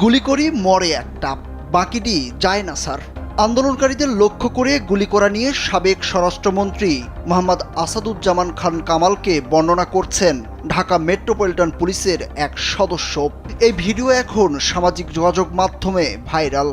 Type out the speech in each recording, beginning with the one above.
গুলি করি মরে একটা, বাকিটি যায় না স্যার। আন্দোলনকারীদের লক্ষ্য করে গুলি করা নিয়ে সাবেক স্বরাষ্ট্রমন্ত্রী মোহাম্মদ আসাদুজ্জামান খান কামালকে বর্ণনা করছেন ঢাকা মেট্রোপলিটন পুলিশের এক সদস্য। এই ভিডিও এখন সামাজিক যোগাযোগ মাধ্যমে ভাইরাল।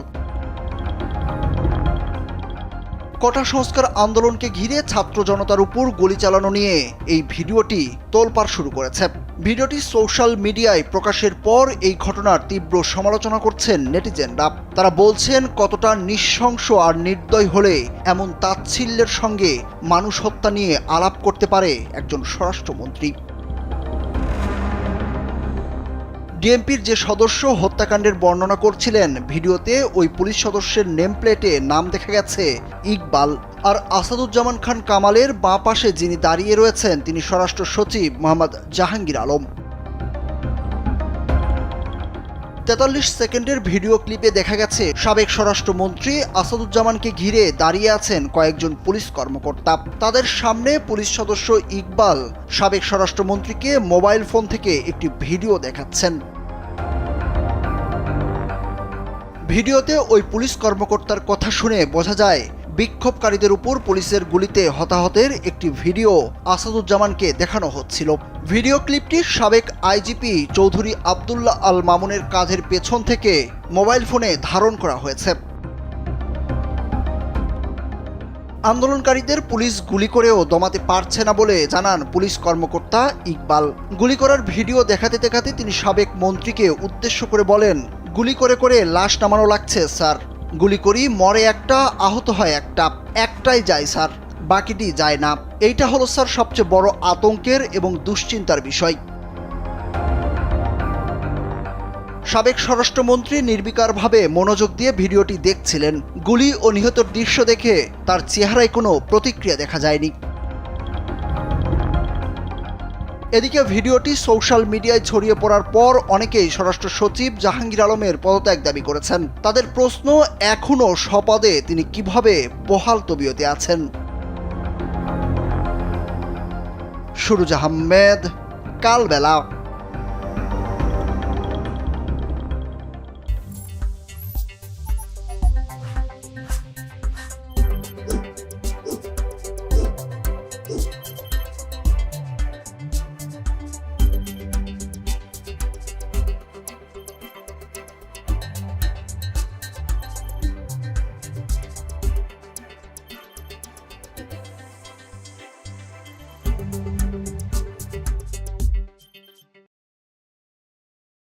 কোটা সংস্কার আন্দোলনকে ঘিরে ছাত্র জনতার উপর গুলি চালানো নিয়ে এই ভিডিওটি তোলপাড় শুরু করেছে। ভিডিওটি সোশ্যাল মিডিয়ায় প্রকাশের পর এই ঘটনার তীব্র সমালোচনা করছেন নেটিজেনরা। তারা বলছেন, কতটা নৃশংস আর নির্দয় হলে এমন তাচ্ছিল্যের সঙ্গে মানুষ হত্যা নিয়ে আলাপ করতে পারে একজন স্বরাষ্ট্রমন্ত্রী। ডিএমপির যে সদস্য হত্যাকাণ্ডের বর্ণনা করছিলেন, ভিডিওতে ওই পুলিশ সদস্যের নেম প্লেটে নাম দেখা গেছে ইকবাল। আর আসাদুজ্জামান খান কামালের বাঁ পাশে যিনি দাঁড়িয়ে রয়েছেন তিনি স্বরাষ্ট্র সচিব মোহাম্মদ জাহাঙ্গীর আলম। ৪৩ সেকেন্ডের ভিডিও ক্লিপে দেখা গেছে সাবেক স্বরাষ্ট্রমন্ত্রী আসাদুজ্জামানকে ঘিরে দাঁড়িয়ে আছেন কয়েকজন পুলিশ কর্মকর্তা। তাদের সামনে পুলিশ সদস্য ইকবাল সাবেক স্বরাষ্ট্রমন্ত্রীকে মোবাইল ফোন থেকে একটি ভিডিও দেখাচ্ছেন। ভিডিওতে ওই পুলিশ কর্মকর্তার কথা শুনে বোঝা যায় বিক্ষোভকারীদের উপর পুলিশের গুলিতে হতাহতের একটি ভিডিও আসাদুজ্জামানকে দেখানো হচ্ছিল। ভিডিও ক্লিপটি সাবেক আইজিপি চৌধুরী আবদুল্লাহ আল মামুনের কাঁধের পেছন থেকে মোবাইল ফোনে ধারণ করা হয়েছে। আন্দোলনকারীদের পুলিশ গুলি করেও দমাতে পারছে না বলে জানান পুলিশ কর্মকর্তা ইকবাল। গুলি করার ভিডিও দেখাতে দেখাতে তিনি সাবেক মন্ত্রীকে উদ্দেশ্য করে বলেন, গুলি করে করে লাশ নামানো লাগছে স্যার। গুলি করি মরে একটা, আহত হয় একটা, একটাই যায় স্যার, বাকিটি যায় না। এইটা হলো স্যার সবচেয়ে বড় আতঙ্কের এবং দুশ্চিন্তার বিষয়। সাবেক স্বরাষ্ট্রমন্ত্রী নির্বিকারভাবে মনোযোগ দিয়ে ভিডিওটি দেখছিলেন। গুলি ও নিহতের দৃশ্য দেখে তার চেহারায় কোনো প্রতিক্রিয়া দেখা যায়নি। এদিকে ভিডিওটি সোশ্যাল মিডিয়ায় ছড়িয়ে পড়ার পর অনেকেই স্বরাষ্ট্র সচিব জাহাঙ্গীর আলমের পদত্যাগ দাবি করেছেন। তাদের প্রশ্ন, এখনও স্বপদে তিনি কিভাবে বহাল তবিয়তে আছেন। সুরুজ আহমেদ, কালবেলা।